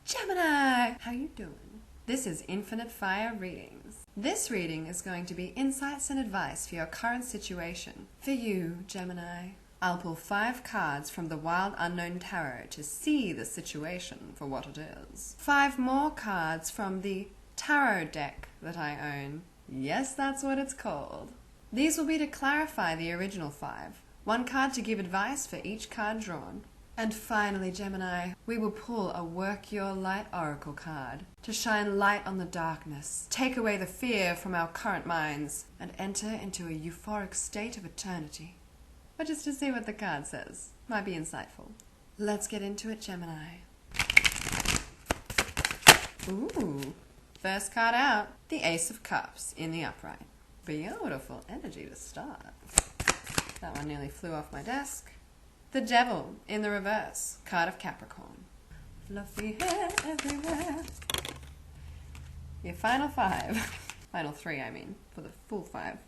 Gemini! How you doing? This is Infinite Fire Readings. This reading is going to be insights and advice for your current situation. For you, Gemini, I'll pull 5 cards from the Wild Unknown Tarot to see the situation for what it is. 5 more cards from the tarot deck that I own. Yes, that's what it's called. These will be to clarify the original 5. 1 card to give advice for each card drawn. And finally, Gemini, we will pull a Work Your Light Oracle card to shine light on the darkness, take away the fear from our current minds, and enter into a euphoric state of eternity. But just to see what the card says. Might be insightful. Let's get into it, Gemini. Ooh. First card out, the Ace of Cups in the upright. Beautiful energy to start. That one nearly flew off my desk. The Devil in the reverse, card of Capricorn. Fluffy hair everywhere. Your final 5. Final 3, I mean, for the full 5.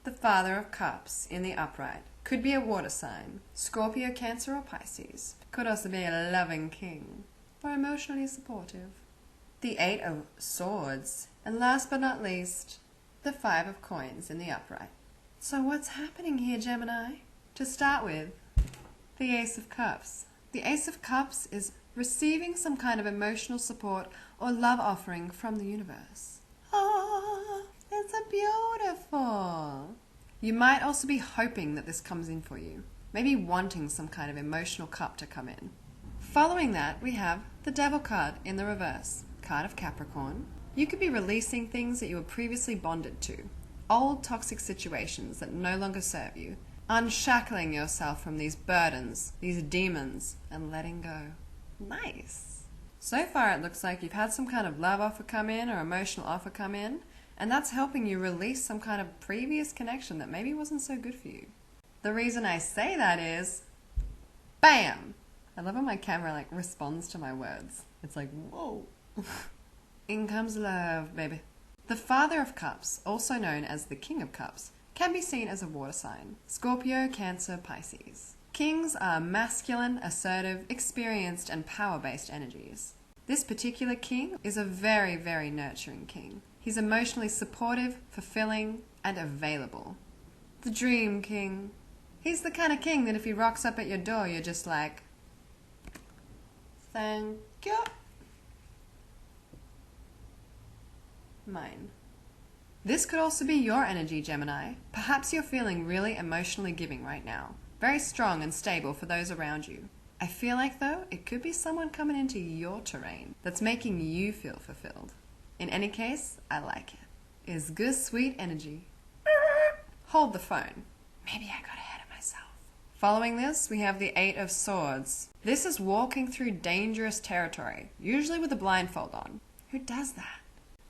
The Father of Cups in the upright. Could be a water sign, Scorpio, Cancer, or Pisces. Could also be a loving king, or emotionally supportive. The 8 of Swords. And last but not least, the 5 of Coins in the upright. So what's happening here, Gemini? To start with, the Ace of Cups. The Ace of Cups is receiving some kind of emotional support or love offering from the universe. Ah, it's a beautiful. You might also be hoping that this comes in for you. Maybe wanting some kind of emotional cup to come in. Following that, we have the Devil card in the reverse, card of Capricorn. You could be releasing things that you were previously bonded to. Old toxic situations that no longer serve you. Unshackling yourself from these burdens, these demons, and letting go. Nice. So far it looks like you've had some kind of love offer come in or emotional offer come in, and that's helping you release some kind of previous connection that maybe wasn't so good for you. The reason I say that is, BAM! I love how my camera responds to my words. It's like, whoa. In comes love, baby. The Father of Cups, also known as the King of Cups, can be seen as a water sign, Scorpio, Cancer, Pisces. Kings are masculine, assertive, experienced, and power-based energies. This particular king is a very, very nurturing king. He's emotionally supportive, fulfilling, and available. The Dream King. He's the kind of king that if he rocks up at your door, you're just like, thank you. Mine. This could also be your energy, Gemini. Perhaps you're feeling really emotionally giving right now. Very strong and stable for those around you. I feel like, though, it could be someone coming into your terrain that's making you feel fulfilled. In any case, I like it. It's good, sweet energy. Hold the phone. Maybe I got ahead of myself. Following this, we have the 8 of Swords. This is walking through dangerous territory, usually with a blindfold on. Who does that?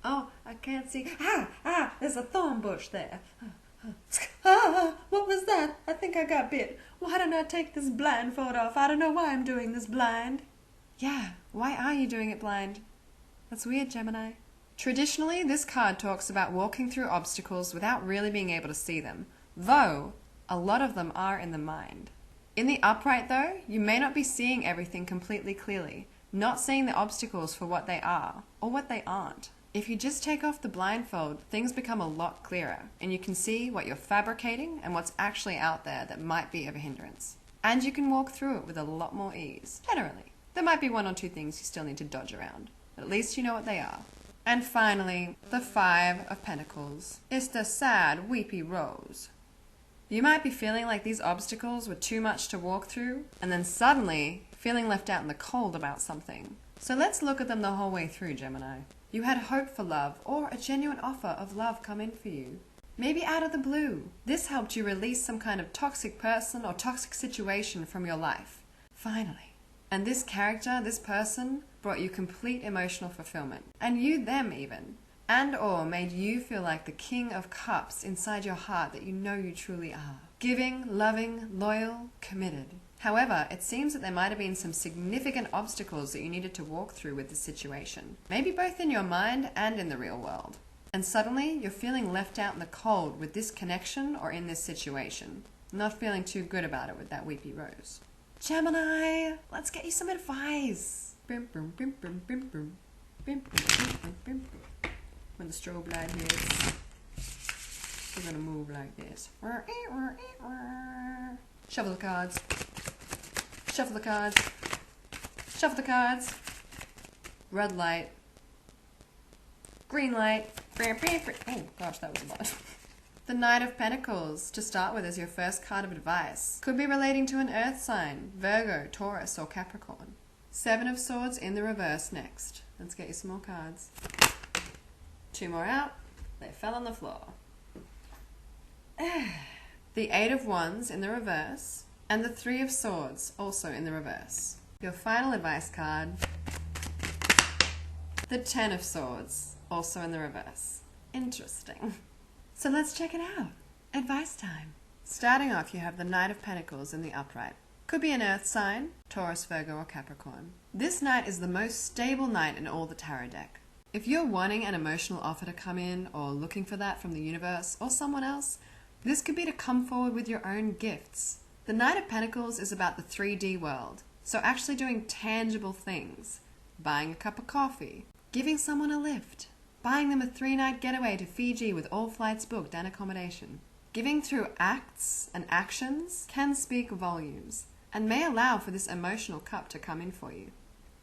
Oh, I can't see. There's a thorn bush there. What was that? I think I got bit. Why don't I take this blindfold off? I don't know why I'm doing this blind. Yeah, why are you doing it blind? That's weird, Gemini. Traditionally, this card talks about walking through obstacles without really being able to see them, though a lot of them are in the mind. In the upright, though, you may not be seeing everything completely clearly, not seeing the obstacles for what they are, or what they aren't. If you just take off the blindfold, things become a lot clearer, and you can see what you're fabricating and what's actually out there that might be of a hindrance. And you can walk through it with a lot more ease, generally. There might be 1 or 2 things you still need to dodge around, but at least you know what they are. And finally, the 5 of Pentacles. It's the sad, weepy rose. You might be feeling like these obstacles were too much to walk through, and then suddenly feeling left out in the cold about something. So let's look at them the whole way through, Gemini. You had hope for love, or a genuine offer of love come in for you. Maybe out of the blue. This helped you release some kind of toxic person or toxic situation from your life. Finally. And this character, this person, brought you complete emotional fulfillment. And you them even. And or made you feel like the King of Cups inside your heart that you know you truly are. Giving, loving, loyal, committed. However, it seems that there might have been some significant obstacles that you needed to walk through with this situation. Maybe both in your mind and in the real world. And suddenly, you're feeling left out in the cold with this connection or in this situation. Not feeling too good about it with that weepy rose. Gemini, let's get you some advice. When the strobe light hits, we're gonna move like this. Shuffle the cards. Shuffle the cards. Shuffle the cards. Red light. Green light. Oh gosh, that was a lot. The Knight of Pentacles, to start with, as your first card of advice. Could be relating to an earth sign, Virgo, Taurus, or Capricorn. Seven of Swords in the reverse next. Let's get you some more cards. Two more out. They fell on the floor. The Eight of Wands in the reverse, and the Three of Swords also in the reverse. Your final advice card, the Ten of Swords, also in the reverse. Interesting. So let's check it out. Advice time. Starting off, you have the Knight of Pentacles in the upright. Could be an earth sign, Taurus, Virgo, or Capricorn. This knight is the most stable knight in all the tarot deck. If you're wanting an emotional offer to come in, or looking for that from the universe or someone else, this could be to come forward with your own gifts. The Knight of Pentacles is about the 3D world, so actually doing tangible things. Buying a cup of coffee, giving someone a lift, buying them a 3-night getaway to Fiji with all flights booked and accommodation. Giving through acts and actions can speak volumes, and may allow for this emotional cup to come in for you.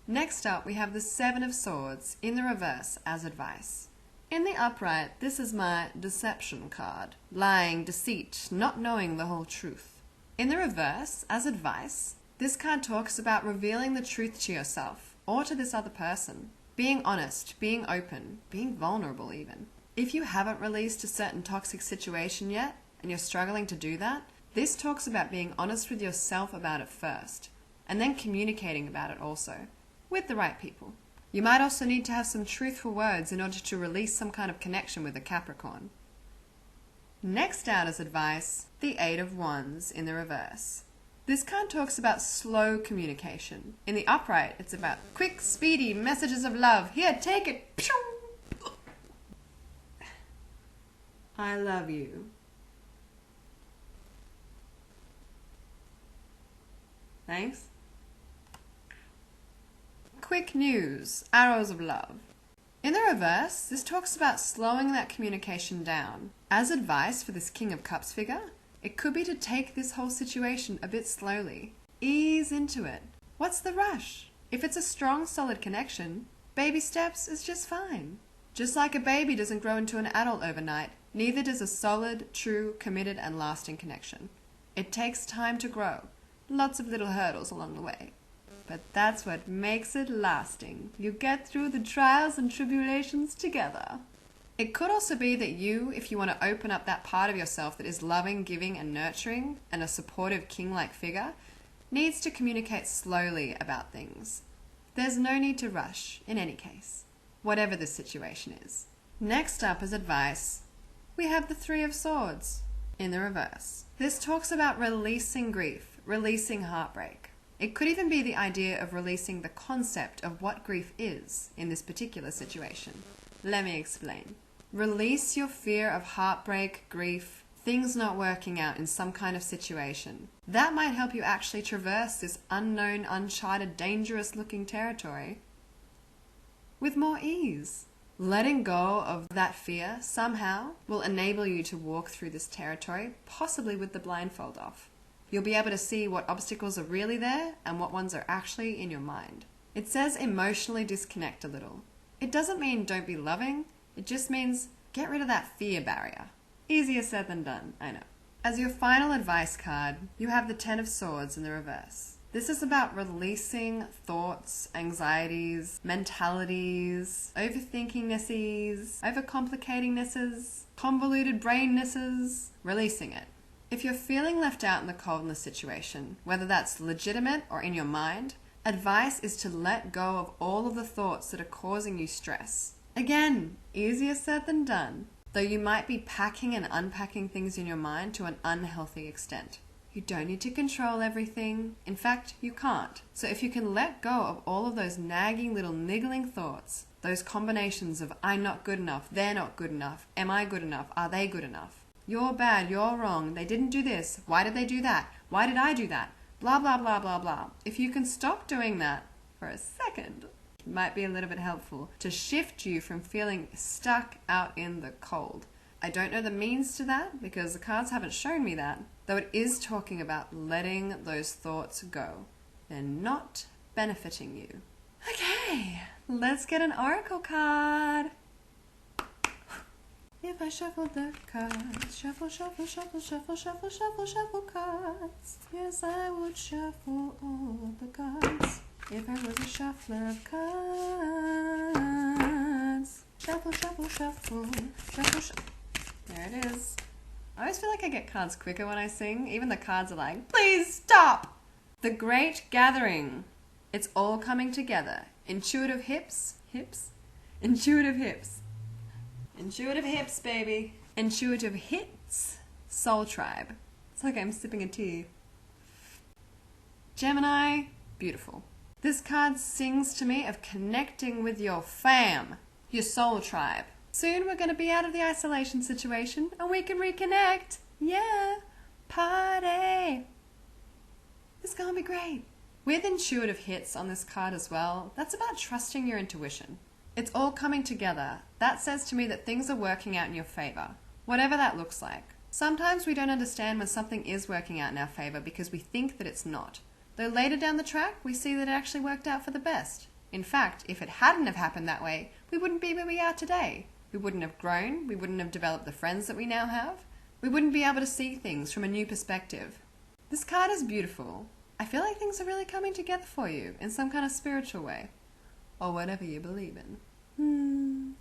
Next up, we have the Seven of Swords in the reverse as advice. In the upright, this is my deception card. Lying, deceit, not knowing the whole truth. In the reverse, as advice, this card talks about revealing the truth to yourself, or to this other person. Being honest, being open, being vulnerable even. If you haven't released a certain toxic situation yet, and you're struggling to do that, this talks about being honest with yourself about it first, and then communicating about it also, with the right people. You might also need to have some truthful words in order to release some kind of connection with a Capricorn. Next out as advice, the Eight of Wands in the reverse. This card talks about slow communication. In the upright, it's about quick, speedy messages of love. Here, take it. Pew! I love you. Thanks. Quick news, arrows of love. In the reverse, this talks about slowing that communication down. As advice for this King of Cups figure, it could be to take this whole situation a bit slowly. Ease into it. What's the rush? If it's a strong, solid connection, baby steps is just fine. Just like a baby doesn't grow into an adult overnight, neither does a solid, true, committed, and lasting connection. It takes time to grow. Lots of little hurdles along the way. But that's what makes it lasting. You get through the trials and tribulations together. It could also be that you, if you want to open up that part of yourself that is loving, giving, and nurturing, and a supportive king-like figure, needs to communicate slowly about things. There's no need to rush, in any case, whatever the situation is. Next up as advice, we have the Three of Swords in the reverse. This talks about releasing grief, releasing heartbreak. It could even be the idea of releasing the concept of what grief is in this particular situation. Let me explain. Release your fear of heartbreak, grief, things not working out in some kind of situation. That might help you actually traverse this unknown, uncharted, dangerous-looking territory with more ease. Letting go of that fear somehow will enable you to walk through this territory, possibly with the blindfold off. You'll be able to see what obstacles are really there and what ones are actually in your mind. It says emotionally disconnect a little. It doesn't mean don't be loving, it just means get rid of that fear barrier. Easier said than done, I know. As your final advice card, you have the Ten of Swords in the reverse. This is about releasing thoughts, anxieties, mentalities, overthinkingnesses, overcomplicatingnesses, convoluted brainnesses, releasing it. If you're feeling left out in the cold in the situation, whether that's legitimate or in your mind, advice is to let go of all of the thoughts that are causing you stress. Again, easier said than done, though you might be packing and unpacking things in your mind to an unhealthy extent. You don't need to control everything. In fact, you can't. So if you can let go of all of those nagging little niggling thoughts, those combinations of I'm not good enough, they're not good enough, am I good enough, are they good enough? You're bad, you're wrong, they didn't do this, why did they do that, why did I do that, blah blah blah blah blah. If you can stop doing that for a second. It might be a little bit helpful to shift you from feeling stuck out in the cold. I don't know the means to that because the cards haven't shown me that, though it is talking about letting those thoughts go. They're not benefiting you. Okay, let's get an oracle card. If I shuffled the cards, shuffle, shuffle, shuffle, shuffle, shuffle, shuffle, shuffle cards. Yes, I would shuffle all of the cards if I was a shuffler of cards. Shuffle, shuffle, shuffle, shuffle, shuffle. There it is. I always feel like I get cards quicker when I sing. Even the cards are like, please stop! The Great Gathering. It's all coming together. Intuitive hips. Intuitive hips. Intuitive hips, baby. Intuitive hits. Soul Tribe. It's like I'm sipping a tea. Gemini. Beautiful. This card sings to me of connecting with your fam. Your soul tribe. Soon we're going to be out of the isolation situation and we can reconnect. Yeah. Party. It's going to be great. With intuitive hits on this card as well, that's about trusting your intuition. It's all coming together. That says to me that things are working out in your favor, whatever that looks like. Sometimes we don't understand when something is working out in our favor because we think that it's not. Though later down the track, we see that it actually worked out for the best. In fact, if it hadn't have happened that way, we wouldn't be where we are today. We wouldn't have grown, we wouldn't have developed the friends that we now have. We wouldn't be able to see things from a new perspective. This card is beautiful. I feel like things are really coming together for you in some kind of spiritual way. Or whatever you believe in.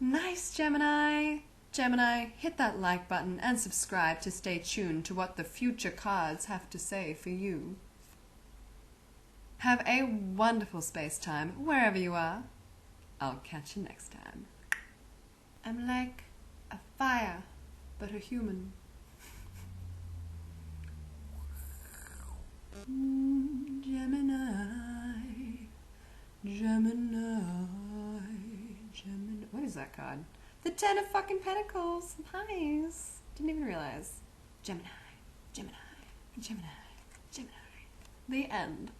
Nice, Gemini! Gemini, hit that like button and subscribe to stay tuned to what the future cards have to say for you. Have a wonderful space time wherever you are. I'll catch you next time. I'm like a fire, but a human. Gemini, Gemini, Gemini. What is that card? The 10 of fucking Pentacles. Nice. Didn't even realize. Gemini, Gemini, Gemini, Gemini. The end.